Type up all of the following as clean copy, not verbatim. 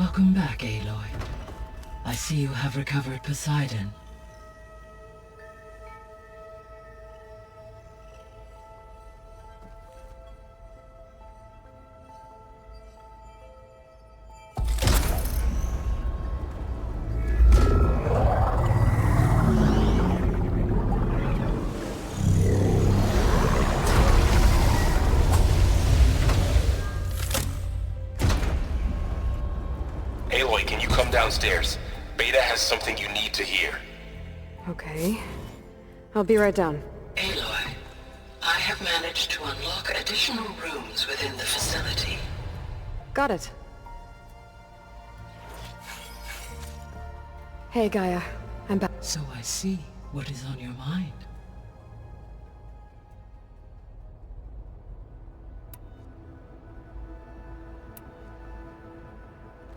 Welcome back, Aloy. I see you have recovered Poseidon. Aloy, can you come downstairs? Beta has something you need to hear. Okay. I'll be right down. Aloy, I have managed to unlock additional rooms within the facility. Got it. Hey, Gaia. I'm back. So I see what is on your mind.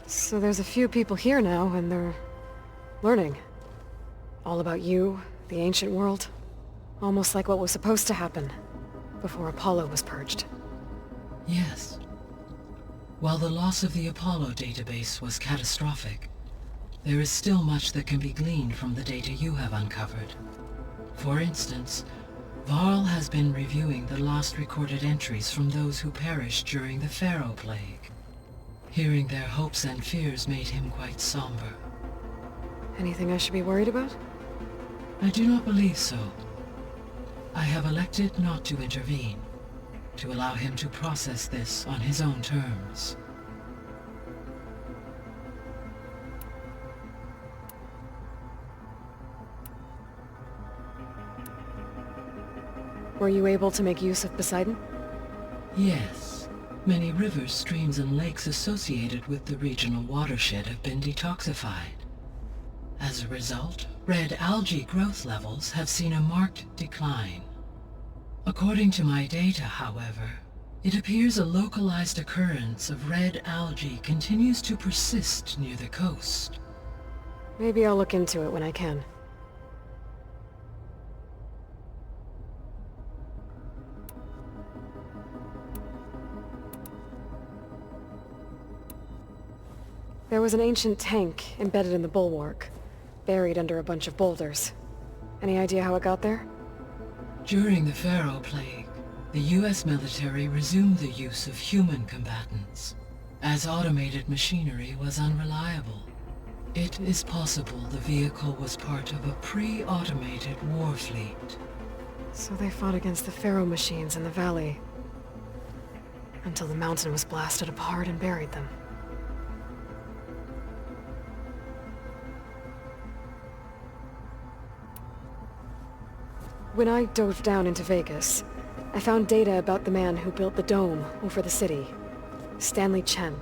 So there's a few people here now, and they're learning. All about you, the ancient world. Almost like what was supposed to happen before Apollo was purged. Yes. While the loss of the Apollo database was catastrophic, there is still much that can be gleaned from the data you have uncovered. For instance, Varl has been reviewing the last recorded entries from those who perished during the Pharaoh Plague. Hearing their hopes and fears made him quite somber. Anything I should be worried about? I do not believe so. I have elected not to intervene, to allow him to process this on his own terms. Were you able to make use of Poseidon? Yes. Many rivers, streams, and lakes associated with the regional watershed have been detoxified. As a result, red algae growth levels have seen a marked decline. According to my data, however, it appears a localized occurrence of red algae continues to persist near the coast. Maybe I'll look into it when I can. There was an ancient tank embedded in the bulwark, buried under a bunch of boulders. Any idea how it got there? During the Pharaoh Plague, the US military resumed the use of human combatants, as automated machinery was unreliable. It is possible the vehicle was part of a pre-automated war fleet. So they fought against the Pharaoh machines in the valley, until the mountain was blasted apart and buried them. When I dove down into Vegas, I found data about the man who built the dome over the city, Stanley Chen.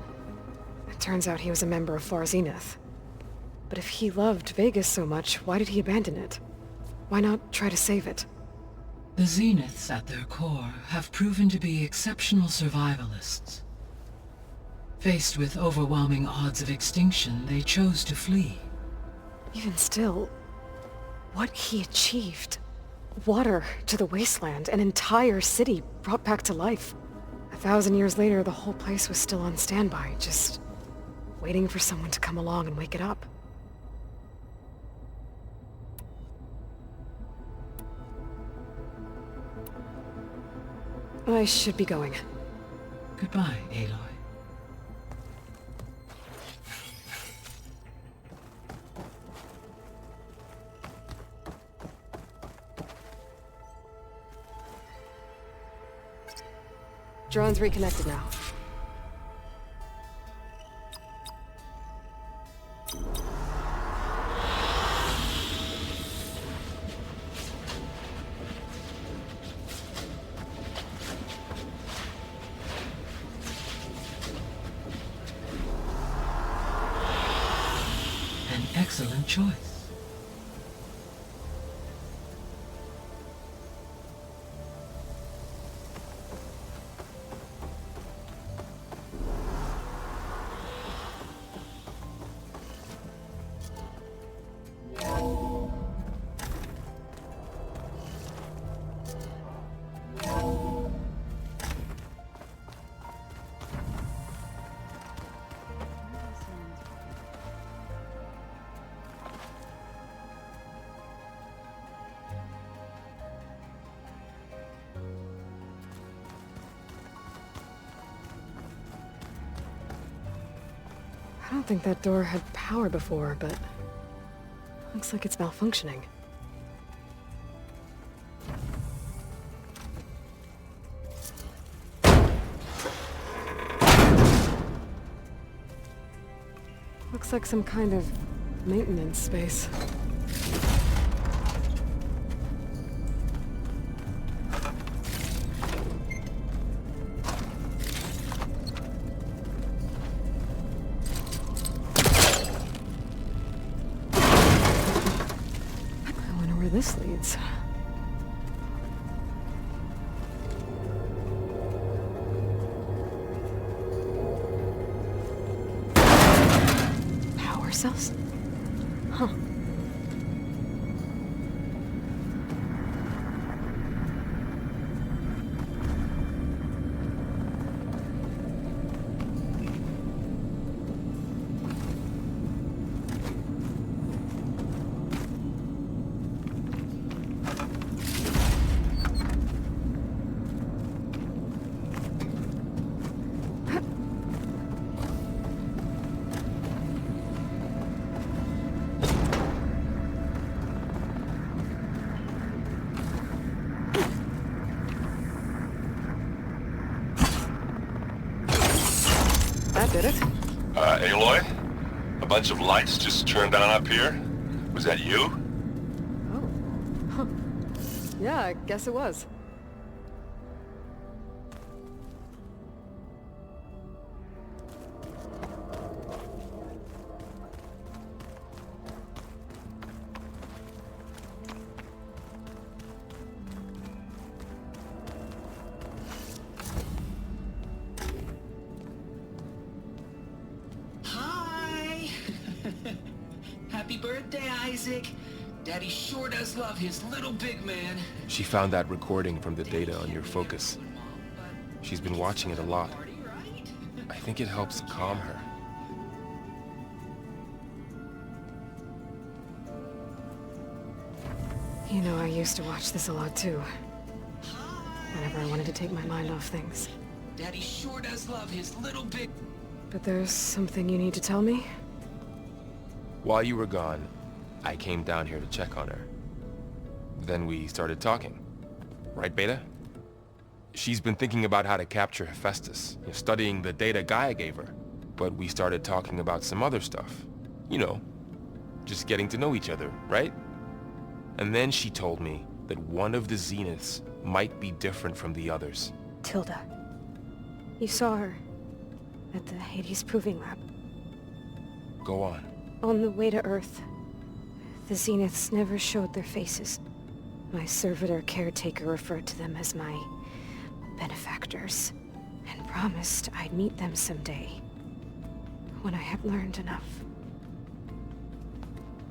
It turns out he was a member of Far Zenith. But if he loved Vegas so much, why did he abandon it? Why not try to save it? The Zeniths at their core have proven to be exceptional survivalists. Faced with overwhelming odds of extinction, they chose to flee. Even still, what he achieved. Water to the wasteland, an entire city brought back to life. 1,000 years later, the whole place was still on standby, just waiting for someone to come along and wake it up. I should be going. Goodbye, Aloy. Drone's reconnected now. An excellent choice. I don't think that door had power before, but... looks like it's malfunctioning. Looks like some kind of maintenance space. I wonder where this leads. Power cells? Huh. That did it. Aloy? A bunch of lights just turned on up here? Was that you? Oh. Huh. Yeah, I guess it was. Hi! Happy birthday, Isaac. Daddy sure does love his little big man. She found that recording from the data on your focus. She's been watching it a lot. I think it helps calm her. You know, I used to watch this a lot too. Whenever I wanted to take my mind off things. Daddy sure does love his little big... But there's something you need to tell me? While you were gone, I came down here to check on her. Then we started talking. Right, Beta? She's been thinking about how to capture Hephaestus, studying the data Gaia gave her. But we started talking about some other stuff. You know, just getting to know each other, right? And then she told me that one of the Zeniths might be different from the others. Tilda. You saw her at the Hades Proving Lab. Go on. On the way to Earth, the Zeniths never showed their faces. My servitor caretaker referred to them as my benefactors, and promised I'd meet them someday, when I had learned enough.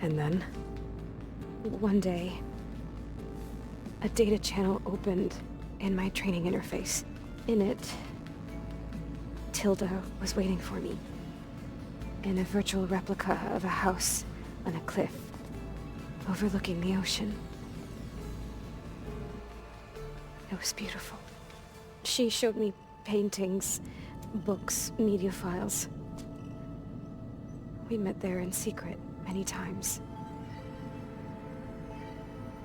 And then, one day, a data channel opened in my training interface. In it, Tilda was waiting for me, in a virtual replica of a house on a cliff, overlooking the ocean. It was beautiful. She showed me paintings, books, media files. We met there in secret many times.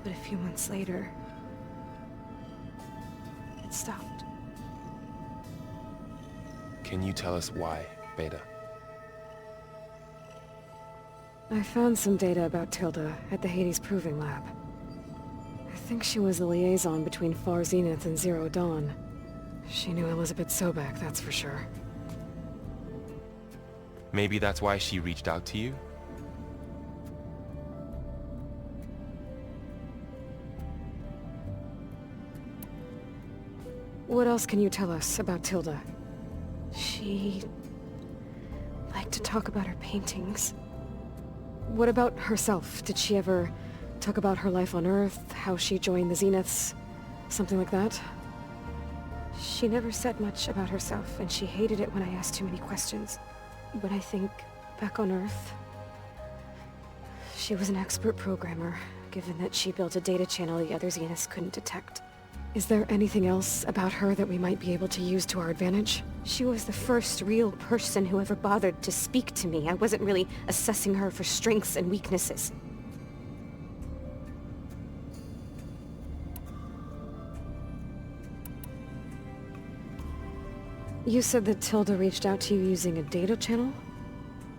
But a few months later, it stopped. Can you tell us why, Beta? I found some data about Tilda at the Hades Proving Lab. I think she was the liaison between Far Zenith and Zero Dawn. She knew Elizabeth Sobek, that's for sure. Maybe that's why she reached out to you? What else can you tell us about Tilda? She liked to talk about her paintings. What about herself? Did she ever talk about her life on Earth, how she joined the Zeniths, something like that? She never said much about herself, and she hated it when I asked too many questions. But I think, back on Earth, she was an expert programmer, given that she built a data channel the other Zeniths couldn't detect. Is there anything else about her that we might be able to use to our advantage? She was the first real person who ever bothered to speak to me. I wasn't really assessing her for strengths and weaknesses. You said that Tilda reached out to you using a data channel?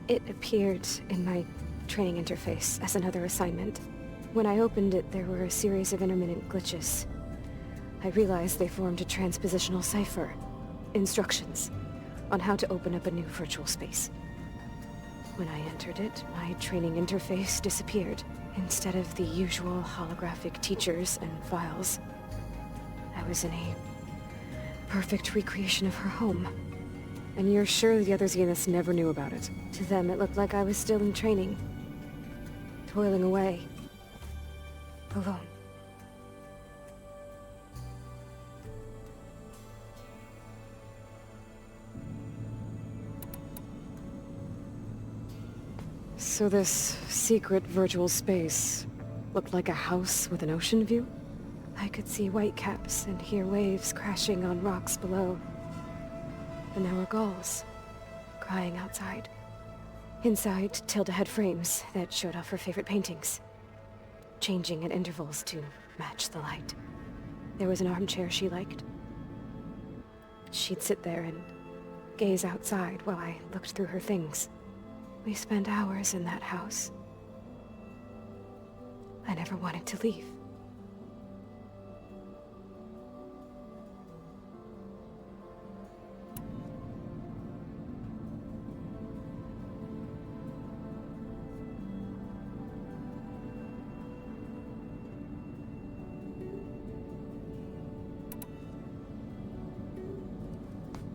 It appeared in my training interface as another assignment. When I opened it, there were a series of intermittent glitches. I realized they formed a transpositional cipher. Instructions on how to open up a new virtual space. When I entered it, my training interface disappeared. Instead of the usual holographic teachers and files, I was in a perfect recreation of her home. And you're sure the other Zeniths never knew about it? To them, it looked like I was still in training. Toiling away. Alone. So this secret virtual space looked like a house with an ocean view? I could see whitecaps and hear waves crashing on rocks below. And there were gulls, crying outside. Inside, Tilda had frames that showed off her favorite paintings, changing at intervals to match the light. There was an armchair she liked. She'd sit there and gaze outside while I looked through her things. We spent hours in that house. I never wanted to leave.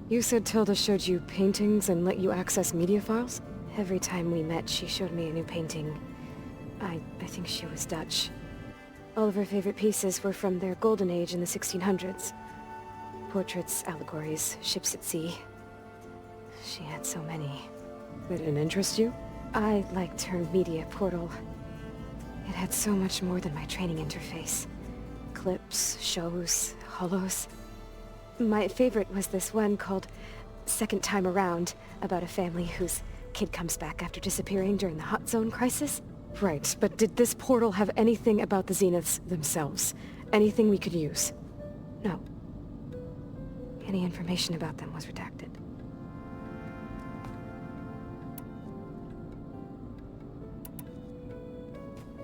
You said Tilda showed you paintings and let you access media files? Every time we met, she showed me a new painting. I think she was Dutch. All of her favorite pieces were from their golden age in the 1600s. Portraits, allegories, ships at sea. She had so many. That didn't interest you? I liked her media portal. It had so much more than my training interface. Clips, shows, holos. My favorite was this one called Second Time Around, about a family whose kid comes back after disappearing during the Hot Zone crisis. Right, but did this portal have anything about the Zeniths themselves? Anything we could use? No. Any information about them was redacted.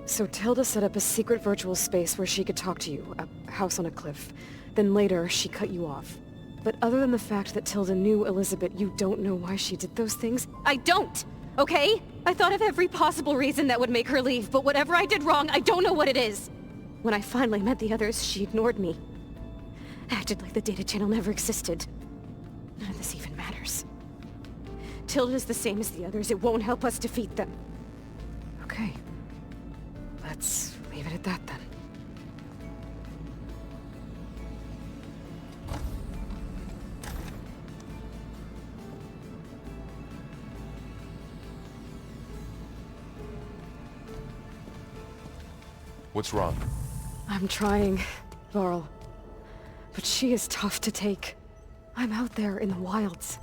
So Tilda set up a secret virtual space where she could talk to you, a house on a cliff. Then later, she cut you off. But other than the fact that Tilda knew Elizabeth, you don't know why she did those things? I don't! Okay? I thought of every possible reason that would make her leave, but whatever I did wrong, I don't know what it is. When I finally met the others, she ignored me. Acted like the data channel never existed. None of this even matters. Tilda's the same as the others. It won't help us defeat them. Okay. Let's leave it at that then. What's wrong? I'm trying, Varl. But she is tough to take. I'm out there in the wilds,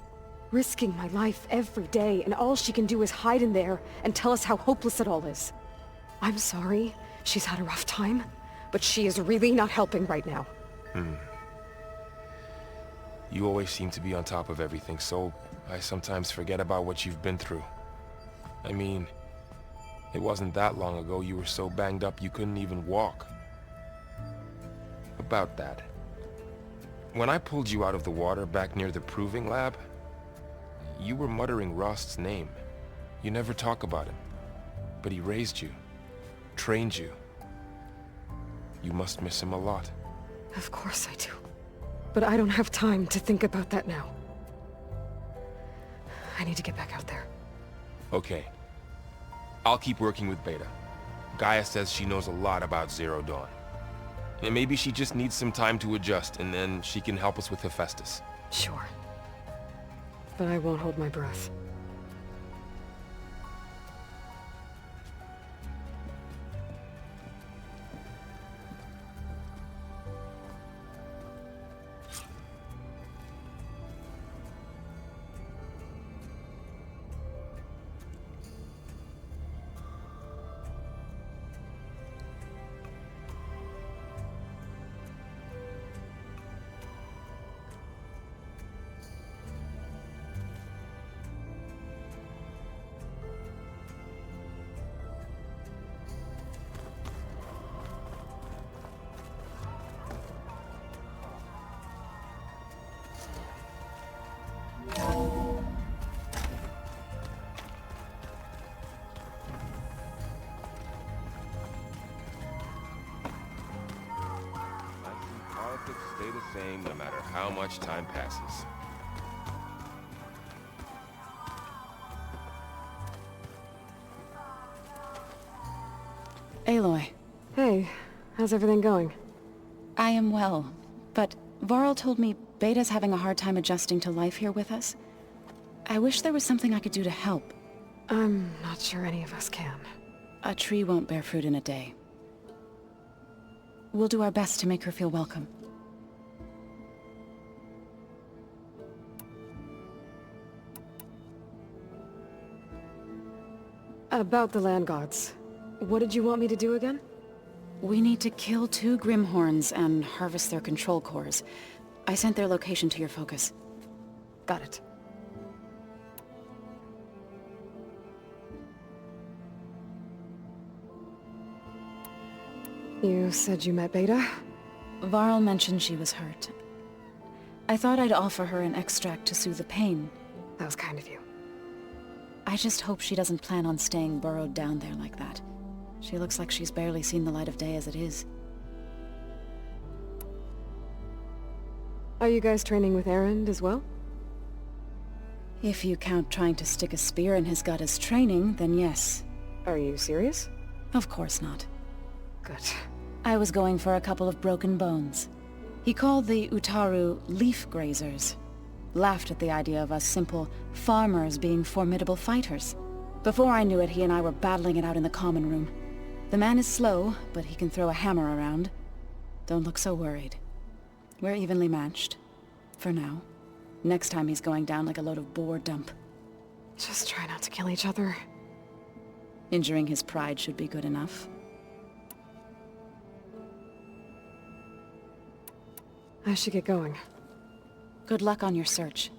risking my life every day, and all she can do is hide in there and tell us how hopeless it all is. I'm sorry, she's had a rough time, but she is really not helping right now. You always seem to be on top of everything, so I sometimes forget about what you've been through. I mean, it wasn't that long ago you were so banged up you couldn't even walk. About that. When I pulled you out of the water back near the proving lab, you were muttering Rost's name. You never talk about him. But he raised you, trained you. You must miss him a lot. Of course I do. But I don't have time to think about that now. I need to get back out there. Okay. I'll keep working with Beta. Gaia says she knows a lot about Zero Dawn. And maybe she just needs some time to adjust, and then she can help us with Hephaestus. Sure. But I won't hold my breath. tactics stay the same no matter how much time passes. Aloy, Hey, how's everything going? I am well, but Varl told me Beta's having a hard time adjusting to life here with us. I wish there was something I could do to help. I'm not sure any of us can. A tree won't bear fruit in a day. We'll do our best to make her feel welcome. About the land gods. What did you want me to do again? We need to kill 2 Grimhorns and harvest their control cores. I sent their location to your focus. Got it. You said you met Beta? Varl mentioned she was hurt. I thought I'd offer her an extract to soothe the pain. That was kind of you. I just hope she doesn't plan on staying burrowed down there like that. She looks like she's barely seen the light of day as it is. Are you guys training with Erend as well? If you count trying to stick a spear in his gut as training, then yes. Are you serious? Of course not. Good. I was going for a couple of broken bones. He called the Utaru leaf grazers. Laughed at the idea of us simple farmers being formidable fighters. Before I knew it, he and I were battling it out in the common room. The man is slow, but he can throw a hammer around. Don't look so worried. We're evenly matched. For now. Next time he's going down like a load of boar dump. Just try not to kill each other. Injuring his pride should be good enough. I should get going. Good luck on your search.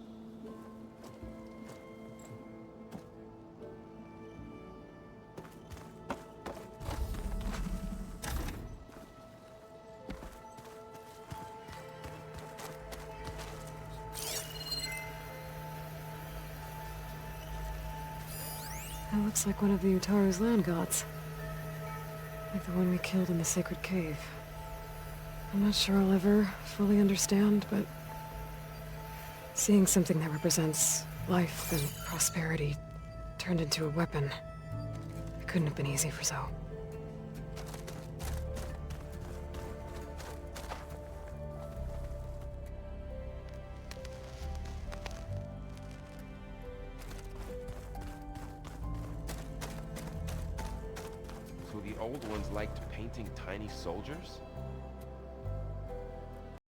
That looks like one of the Utaru's land gods. Like the one we killed in the sacred cave. I'm not sure I'll ever fully understand, but seeing something that represents life and prosperity turned into a weapon, it couldn't have been easy for Zoe. So the old ones liked painting tiny soldiers?